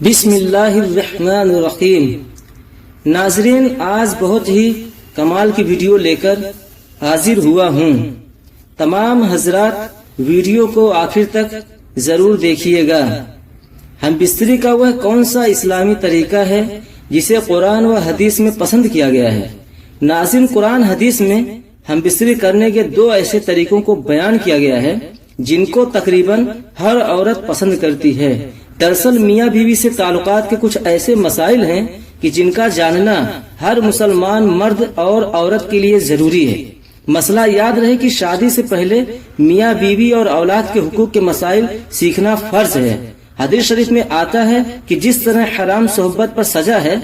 بسم اللہ الرحمن الرحیم۔ ناظرین، آج بہت ہی کمال کی ویڈیو لے کر حاضر ہوا ہوں۔ تمام حضرات ویڈیو کو آخر تک ضرور دیکھیے گا۔ ہم بستری کا وہ کون سا اسلامی طریقہ ہے جسے قرآن و حدیث میں پسند کیا گیا ہے؟ ناظرین، قرآن حدیث میں ہم بستری کرنے کے دو ایسے طریقوں کو بیان کیا گیا ہے جن کو تقریباً ہر عورت پسند کرتی ہے۔ دراصل میاں بیوی سے تعلقات کے کچھ ایسے مسائل ہیں کہ جن کا جاننا ہر مسلمان مرد اور عورت کے لیے ضروری ہے۔ مسئلہ یاد رہے کہ شادی سے پہلے میاں بیوی اور اولاد کے حقوق کے مسائل سیکھنا فرض ہے۔ حدیث شریف میں آتا ہے کہ جس طرح حرام صحبت پر سزا ہے،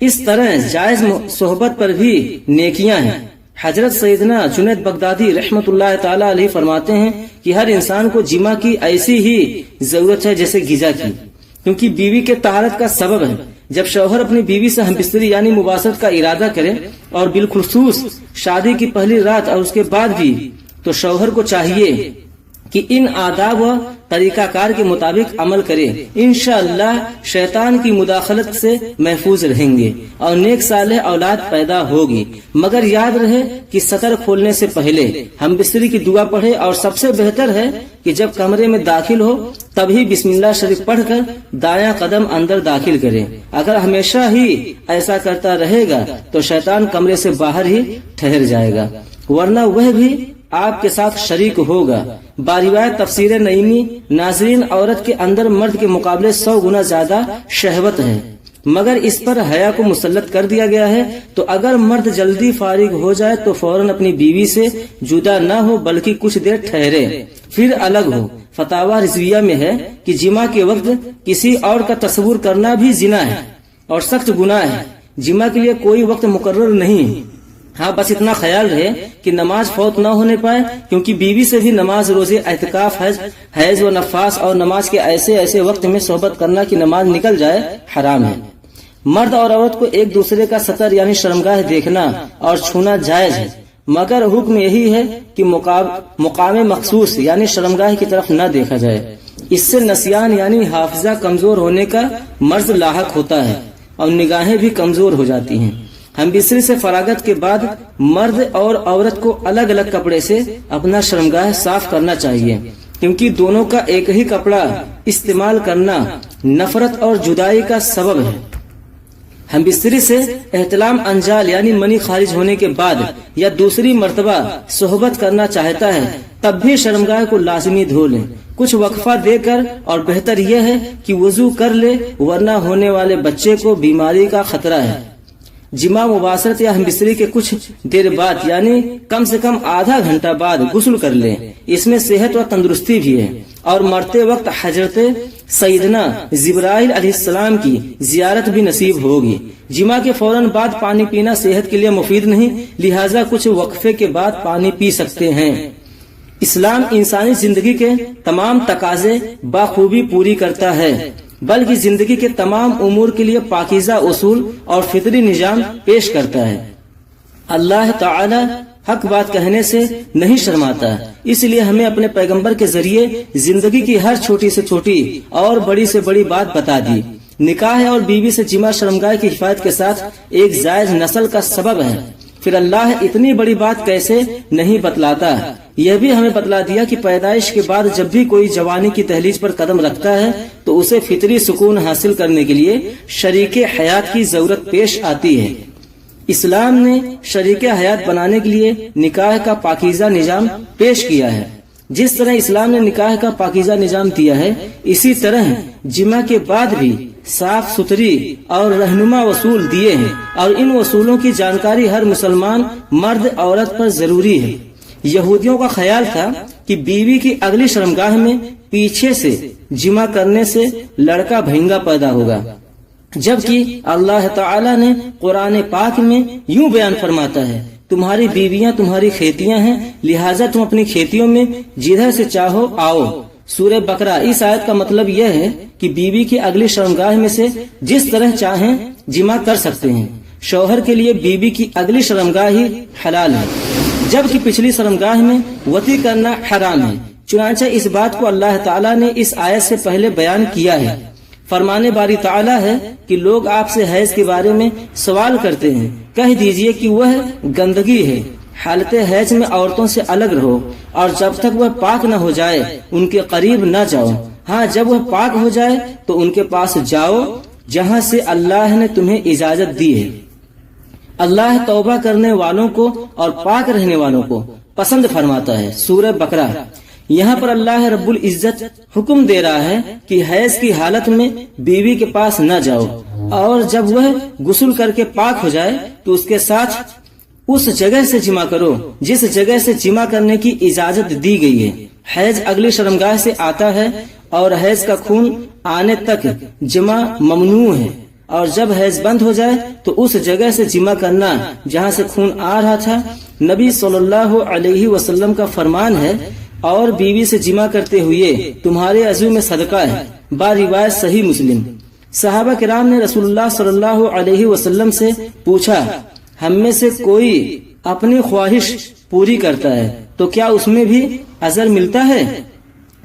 اس طرح جائز صحبت پر بھی نیکیاں ہیں۔ حضرت سیدنا جنید بغدادی رحمت اللہ تعالی علیہ فرماتے ہیں کہ ہر انسان کو جماع کی ایسی ہی ضرورت ہے جیسے غذا کی، کیونکہ بیوی کے طہارت کا سبب ہے۔ جب شوہر اپنی بیوی سے ہمبستری یعنی مباشرت کا ارادہ کرے، اور بالخصوص شادی کی پہلی رات اور اس کے بعد بھی، تو شوہر کو چاہیے کہ ان آداب و طریقہ کار کے مطابق عمل کرے۔ انشاءاللہ شیطان کی مداخلت سے محفوظ رہیں گے اور نیک صالح اولاد پیدا ہوگی۔ مگر یاد رہے کہ سطر کھولنے سے پہلے ہم بستری کی دعا پڑھے، اور سب سے بہتر ہے کہ جب کمرے میں داخل ہو تبھی بسم اللہ شریف پڑھ کر دایاں قدم اندر داخل کرے۔ اگر ہمیشہ ہی ایسا کرتا رہے گا تو شیطان کمرے سے باہر ہی ٹھہر جائے گا، ورنہ وہ بھی آپ کے ساتھ شریک ہوگا۔ باروایت تفسیر نعیمی، ناظرین، عورت کے اندر مرد کے مقابلے 100 گنا زیادہ شہوت ہے، مگر اس پر حیا کو مسلط کر دیا گیا ہے۔ تو اگر مرد جلدی فارغ ہو جائے تو فوراً اپنی بیوی سے جدا نہ ہو، بلکہ کچھ دیر ٹھہرے پھر الگ ہو۔ فتاوی رضویہ میں ہے کہ جماع کے وقت کسی اور کا تصور کرنا بھی زنا ہے اور سخت گناہ ہے۔ جماع کے لیے کوئی وقت مقرر نہیں، ہاں بس اتنا خیال رہے کہ نماز فوت نہ ہونے پائے، کیونکہ بیوی سے بھی نماز، روزے، اعتکاف، حیض و نفاس اور نماز کے ایسے وقت میں صحبت کرنا کہ نماز نکل جائے حرام ہے۔ مرد اور عورت کو ایک دوسرے کا سطر یعنی شرمگاہ دیکھنا اور چھونا جائز ہے، مگر حکم یہی ہے کہ مقام مخصوص یعنی شرمگاہ کی طرف نہ دیکھا جائے۔ اس سے نسیان یعنی حافظہ کمزور ہونے کا مرض لاحق ہوتا ہے اور نگاہیں بھی کمزور ہو جاتی ہیں۔ ہم بستری سے فراغت کے بعد مرد اور عورت کو الگ الگ کپڑے سے اپنا شرمگاہ صاف کرنا چاہیے، کیونکہ دونوں کا ایک ہی کپڑا استعمال کرنا نفرت اور جدائی کا سبب ہے۔ ہم بستری سے احتلام انجال یعنی منی خارج ہونے کے بعد یا دوسری مرتبہ صحبت کرنا چاہتا ہے، تب بھی شرمگاہ کو لازمی دھو لیں، کچھ وقفہ دے کر، اور بہتر یہ ہے کہ وضو کر لے، ورنہ ہونے والے بچے کو بیماری کا خطرہ ہے۔ جماع، مباشرت یا ہمبستری کے کچھ دیر بعد یعنی کم سے کم آدھا گھنٹہ بعد غسل کر لیں، اس میں صحت و تندرستی بھی ہے، اور مرتے وقت حضرت سیدنا جبرائیل علیہ السلام کی زیارت بھی نصیب ہوگی۔ جماع کے فوراً بعد پانی پینا صحت کے لیے مفید نہیں، لہٰذا کچھ وقفے کے بعد پانی پی سکتے ہیں۔ اسلام انسانی زندگی کے تمام تقاضے بخوبی پوری کرتا ہے، بلکہ زندگی کے تمام امور کے لیے پاکیزہ اصول اور فطری نظام پیش کرتا ہے۔ اللہ تعالی حق بات کہنے سے نہیں شرماتا، اس لیے ہمیں اپنے پیغمبر کے ذریعے زندگی کی ہر چھوٹی سے چھوٹی اور بڑی سے بڑی بات بتا دی۔ نکاح اور بیوی سے جماع شرمگاہ کی حفاظت کے ساتھ ایک زائد نسل کا سبب ہے، پھر اللہ اتنی بڑی بات کیسے نہیں بتلاتا؟ یہ بھی ہمیں بتلا دیا کہ پیدائش کے بعد جب بھی کوئی جوانی کی دہلیز پر قدم رکھتا ہے تو اسے فطری سکون حاصل کرنے کے لیے شریک حیات کی ضرورت پیش آتی ہے۔ اسلام نے شریک حیات بنانے کے لیے نکاح کا پاکیزہ نظام پیش کیا ہے۔ جس طرح اسلام نے نکاح کا پاکیزہ نظام دیا ہے، اسی طرح جماع کے بعد بھی صاف ستھری اور رہنما اصول دیے ہیں، اور ان اصولوں کی جانکاری ہر مسلمان مرد عورت پر ضروری ہے۔ یہودیوں کا خیال تھا کہ بیوی کی اگلی شرمگاہ میں پیچھے سے جماع کرنے سے لڑکا بھینگا پیدا ہوگا، جبکہ اللہ تعالی نے قرآن پاک میں یوں بیان فرماتا ہے، تمہاری بیویاں تمہاری کھیتیاں ہیں، لہٰذا تم اپنی کھیتیوں میں جدھر سے چاہو آؤ۔ سورہ بقرہ۔ اس آیت کا مطلب یہ ہے کہ بیوی کی اگلی شرمگاہ میں سے جس طرح چاہیں جماع کر سکتے ہیں۔ شوہر کے لیے بیوی کی اگلی شرمگاہ ہی حلال ہے، جبکہ پچھلی شرمگاہ میں وطی کرنا حرام ہے۔ چنانچہ اس بات کو اللہ تعالیٰ نے اس آیت سے پہلے بیان کیا ہے۔ فرمانے باری تعالی ہے کہ لوگ آپ سے حیض کے بارے میں سوال کرتے ہیں، کہہ دیجئے کہ وہ گندگی ہے، حالت حیض میں عورتوں سے الگ رہو، اور جب تک وہ پاک نہ ہو جائے ان کے قریب نہ جاؤ، ہاں جب وہ پاک ہو جائے تو ان کے پاس جاؤ جہاں سے اللہ نے تمہیں اجازت دی ہے۔ اللہ توبہ کرنے والوں کو اور پاک رہنے والوں کو پسند فرماتا ہے۔ سورہ بقرہ۔ یہاں پر اللہ رب العزت حکم دے رہا ہے کہ حیض کی حالت میں بیوی کے پاس نہ جاؤ، اور جب وہ غسل کر کے پاک ہو جائے تو اس کے ساتھ اس جگہ سے جمع کرو جس جگہ سے جمع کرنے کی اجازت دی گئی ہے۔ حیض اگلی شرمگاہ سے آتا ہے اور حیض کا خون آنے تک جمع ممنوع ہے، اور جب حیض بند ہو جائے تو اس جگہ سے جمع کرنا جہاں سے خون آ رہا تھا۔ نبی صلی اللہ علیہ وسلم کا فرمان ہے، اور بیوی سے جمع کرتے ہوئے تمہارے عضو میں صدقہ ہے، با روایت صحیح مسلم۔ صحابہ کرام نے رسول اللہ صلی اللہ علیہ وسلم سے پوچھا، ہم میں سے کوئی اپنی خواہش پوری کرتا ہے تو کیا اس میں بھی اجر ملتا ہے؟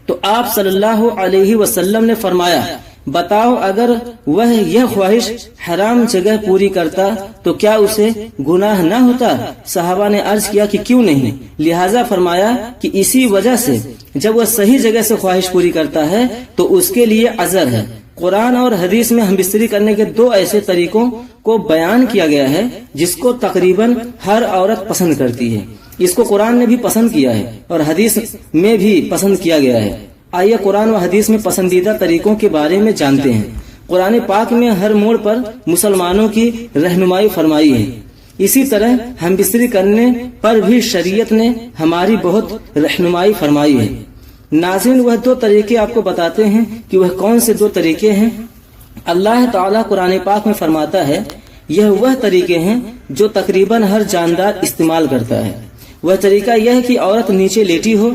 تو آپ صلی اللہ علیہ وسلم نے فرمایا، بتاؤ اگر وہ یہ خواہش حرام جگہ پوری کرتا تو کیا اسے گناہ نہ ہوتا؟ صحابہ نے عرض کیا کہ کیوں نہیں؟ لہذا فرمایا کہ اسی وجہ سے جب وہ صحیح جگہ سے خواہش پوری کرتا ہے تو اس کے لیے اجر ہے۔ قرآن اور حدیث میں ہم بستری کرنے کے دو ایسے طریقوں کو بیان کیا گیا ہے جس کو تقریباً ہر عورت پسند کرتی ہے۔ اس کو قرآن نے بھی پسند کیا ہے اور حدیث میں بھی پسند کیا گیا ہے۔ آئیے قرآن و حدیث میں پسندیدہ طریقوں کے بارے میں جانتے ہیں۔ قرآن پاک میں ہر موڑ پر مسلمانوں کی رہنمائی فرمائی ہے، اسی طرح ہم بستری کرنے پر بھی شریعت نے ہماری بہت رہنمائی فرمائی ہے۔ ناظرین، وہ دو طریقے آپ کو بتاتے ہیں کہ وہ کون سے دو طریقے ہیں۔ اللہ تعالیٰ قرآن پاک میں فرماتا ہے، یہ وہ طریقے ہیں جو تقریباً ہر جاندار استعمال کرتا ہے۔ وہ طریقہ یہ ہے کہ عورت نیچے لیٹی ہو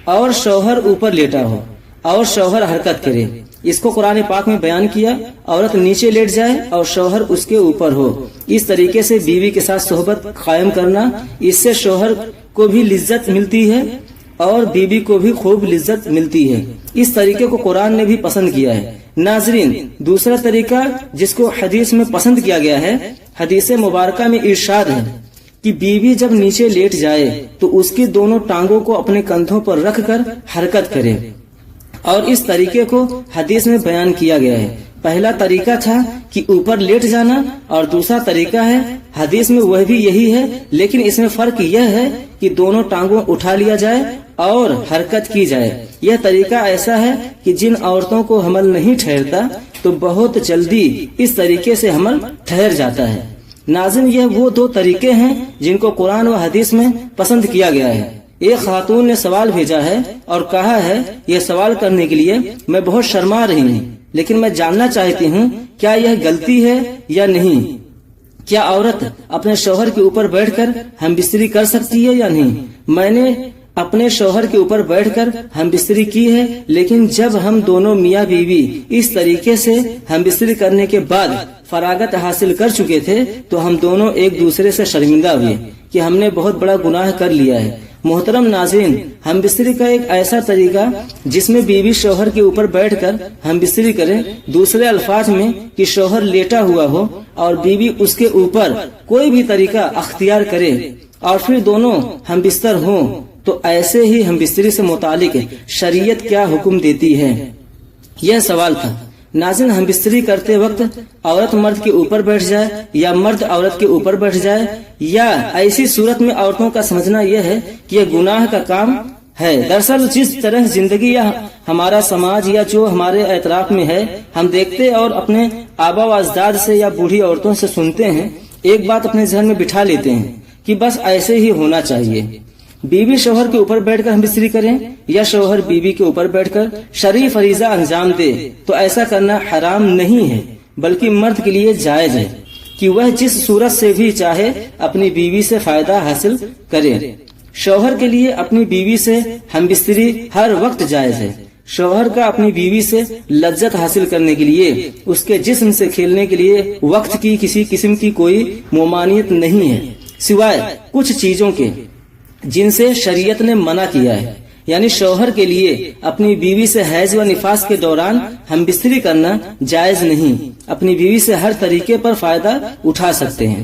اور شوہر اوپر لیٹا ہو اور شوہر حرکت کرے۔ اس کو قرآن پاک میں بیان کیا، عورت نیچے لیٹ جائے اور شوہر اس کے اوپر ہو۔ اس طریقے سے بیوی کے ساتھ صحبت قائم کرنا، اس سے شوہر کو بھی لذت ملتی ہے اور بیوی کو بھی خوب لذت ملتی ہے۔ اس طریقے کو قرآن نے بھی پسند کیا ہے۔ ناظرین، دوسرا طریقہ جس کو حدیث میں پسند کیا گیا ہے، حدیث مبارکہ میں ارشاد ہے کہ بیوی جب نیچے لیٹ جائے تو اس کی دونوں ٹانگوں کو اپنے کندھوں پر رکھ کر حرکت کرے، اور اس طریقے کو حدیث میں بیان کیا گیا ہے۔ پہلا طریقہ تھا کہ اوپر لیٹ جانا، اور دوسرا طریقہ ہے حدیث میں وہ بھی یہی ہے، لیکن اس میں فرق یہ ہے کہ دونوں ٹانگوں اٹھا لیا جائے اور حرکت کی جائے۔ یہ طریقہ ایسا ہے کہ جن عورتوں کو حمل نہیں ٹھہرتا تو بہت جلدی اس طریقے سے حمل ٹھہر جاتا ہے۔ ناظرین، یہ وہ دو طریقے ہیں جن کو قرآن و حدیث میں پسند کیا گیا ہے۔ ایک خاتون نے سوال بھیجا ہے اور کہا ہے، یہ سوال کرنے کے لیے میں بہت شرما رہی ہوں، لیکن میں جاننا چاہتی ہوں کیا یہ غلطی ہے یا نہیں؟ کیا عورت اپنے شوہر کے اوپر بیٹھ کر ہم بستری کر سکتی ہے یا نہیں؟ میں نے اپنے شوہر کے اوپر بیٹھ کر ہم بستری کی ہے، لیکن جب ہم دونوں میاں بیوی اس طریقے سے ہم بستری کرنے کے بعد فراغت حاصل کر چکے تھے تو ہم دونوں ایک دوسرے سے شرمندہ ہوئے کہ ہم نے بہت بڑا گناہ کر لیا ہے۔ محترم ناظرین، ہم بستری کا ایک ایسا طریقہ جس میں بیوی شوہر کے اوپر بیٹھ کر ہم بستری کرے، دوسرے الفاظ میں کہ شوہر لیٹا ہوا ہو اور بیوی اس کے اوپر کوئی بھی طریقہ اختیار کرے اور پھر دونوں ہم بستر ہوں، تو ایسے ہی ہم بستری سے متعلق شریعت کیا حکم دیتی ہے؟ یہ سوال تھا۔ ناظرین، ہم بستری کرتے وقت عورت مرد کے اوپر بیٹھ جائے یا مرد عورت کے اوپر بیٹھ جائے، یا ایسی صورت میں عورتوں کا سمجھنا یہ ہے کہ یہ گناہ کا کام ہے۔ دراصل جس طرح زندگی یا ہمارا سماج یا جو ہمارے اطراف میں ہے، ہم دیکھتے اور اپنے آبا و اجداد سے یا بوڑھی عورتوں سے سنتے ہیں، ایک بات اپنے ذہن میں بٹھا لیتے ہیں کہ بس ایسے ہی ہونا چاہیے۔ بیوی شوہر کے اوپر بیٹھ کر ہم بستری کریں یا شوہر بیوی کے اوپر بیٹھ کر شرعی فریضہ انجام دے تو ایسا کرنا حرام نہیں ہے، بلکہ مرد کے لیے جائز ہے کہ وہ جس صورت سے بھی چاہے اپنی بیوی سے فائدہ حاصل کرے۔ شوہر کے لیے اپنی بیوی سے ہم بستری ہر وقت جائز ہے۔ شوہر کا اپنی بیوی سے لذت حاصل کرنے کے لیے، اس کے جسم سے کھیلنے کے لیے وقت کی کسی قسم کی کوئی ممانعت نہیں ہے، سوائے کچھ چیزوں کے جن سے شریعت نے منع کیا ہے۔ یعنی شوہر کے لیے اپنی بیوی سے حیض و نفاس کے دوران ہم بستری کرنا جائز نہیں، اپنی بیوی سے ہر طریقے پر فائدہ اٹھا سکتے ہیں،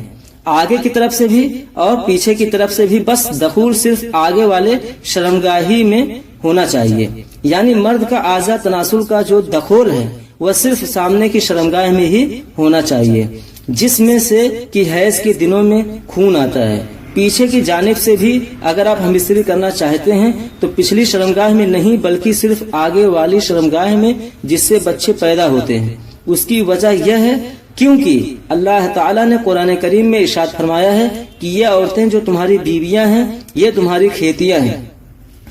آگے کی طرف سے بھی اور پیچھے کی طرف سے بھی، بس دخول صرف آگے والے شرمگاہی میں ہونا چاہیے، یعنی مرد کا اعضاء تناسل کا جو دخول ہے وہ صرف سامنے کی شرمگاہ میں ہی ہونا چاہیے، جس میں سے کہ حیض کے دنوں میں خون آتا ہے۔ پیچھے کی جانب سے بھی اگر آپ ہم بستری کرنا چاہتے ہیں تو پچھلی شرمگاہ میں نہیں بلکہ صرف آگے والی شرمگاہ میں، جس سے بچے پیدا ہوتے ہیں۔ اس کی وجہ یہ ہے کیونکہ اللہ تعالیٰ نے قرآن کریم میں ارشاد فرمایا ہے کہ یہ عورتیں جو تمہاری بیویاں ہیں یہ تمہاری کھیتیاں ہیں،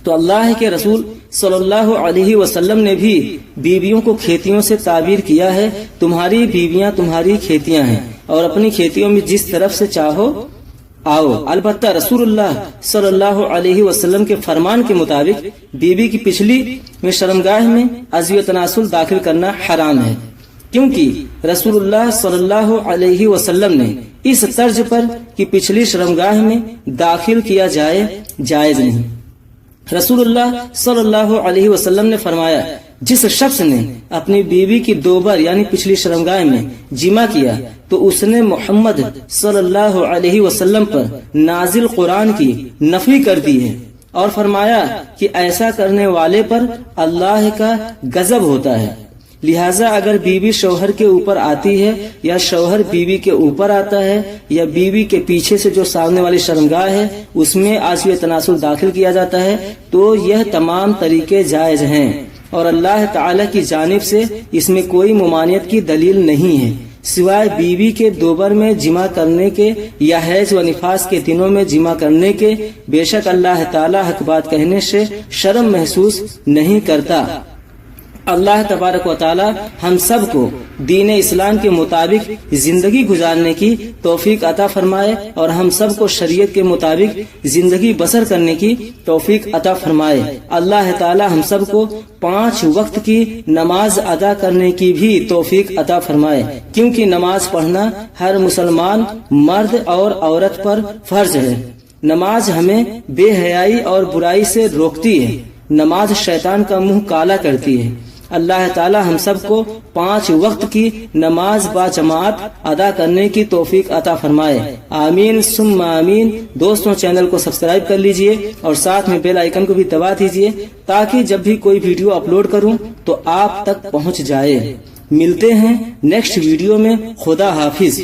تو اللہ کے رسول صلی اللہ علیہ وسلم نے بھی بیویوں کو کھیتیوں سے تعبیر کیا ہے، تمہاری بیویاں تمہاری کھیتیاں ہیں اور اپنی کھیتیوں میں جس طرف سے چاہو آؤ۔ البتہ رسول اللہ صلی اللہ علیہ وسلم کے فرمان کے مطابق بیوی کی پچھلی میں شرمگاہ میں عضو تناسل داخل کرنا حرام ہے، کیونکہ رسول اللہ صلی اللہ علیہ وسلم نے اس طرز پر کہ پچھلی شرمگاہ میں داخل کیا جائے جائز نہیں۔ رسول اللہ صلی اللہ علیہ وسلم نے فرمایا جس شخص نے اپنی بیوی کی دوبر یعنی پچھلی شرمگاہ میں جمع کیا تو اس نے محمد صلی اللہ علیہ وسلم پر نازل قرآن کی نفی کر دی ہے، اور فرمایا کہ ایسا کرنے والے پر اللہ کا غضب ہوتا ہے۔ لہٰذا اگر بیوی شوہر کے اوپر آتی ہے یا شوہر بیوی کے اوپر آتا ہے یا بیوی کے پیچھے سے جو سامنے والی شرمگاہ ہے اس میں عضو تناسل داخل کیا جاتا ہے تو یہ تمام طریقے جائز ہیں، اور اللہ تعالی کی جانب سے اس میں کوئی ممانعت کی دلیل نہیں ہے سوائے بیوی کے دوبر میں جمع کرنے کے یا حیض و نفاس کے دنوں میں جمع کرنے کے۔ بے شک اللہ تعالی حق بات کہنے سے شرم محسوس نہیں کرتا۔ اللہ تبارک و تعالی ہم سب کو دین اسلام کے مطابق زندگی گزارنے کی توفیق عطا فرمائے اور ہم سب کو شریعت کے مطابق زندگی بسر کرنے کی توفیق عطا فرمائے۔ اللہ تعالی ہم سب کو 5 وقت کی نماز ادا کرنے کی بھی توفیق عطا فرمائے، کیونکہ نماز پڑھنا ہر مسلمان مرد اور عورت پر فرض ہے۔ نماز ہمیں بے حیائی اور برائی سے روکتی ہے، نماز شیطان کا منہ کالا کرتی ہے۔ اللہ تعالی ہم سب کو 5 وقت کی نماز با جماعت ادا کرنے کی توفیق عطا فرمائے، آمین ثم آمین۔ دوستوں چینل کو سبسکرائب کر لیجئے اور ساتھ میں بیل آئیکن کو بھی دبا دیجئے تاکہ جب بھی کوئی ویڈیو اپلوڈ کروں تو آپ تک پہنچ جائے۔ ملتے ہیں نیکسٹ ویڈیو میں، خدا حافظ۔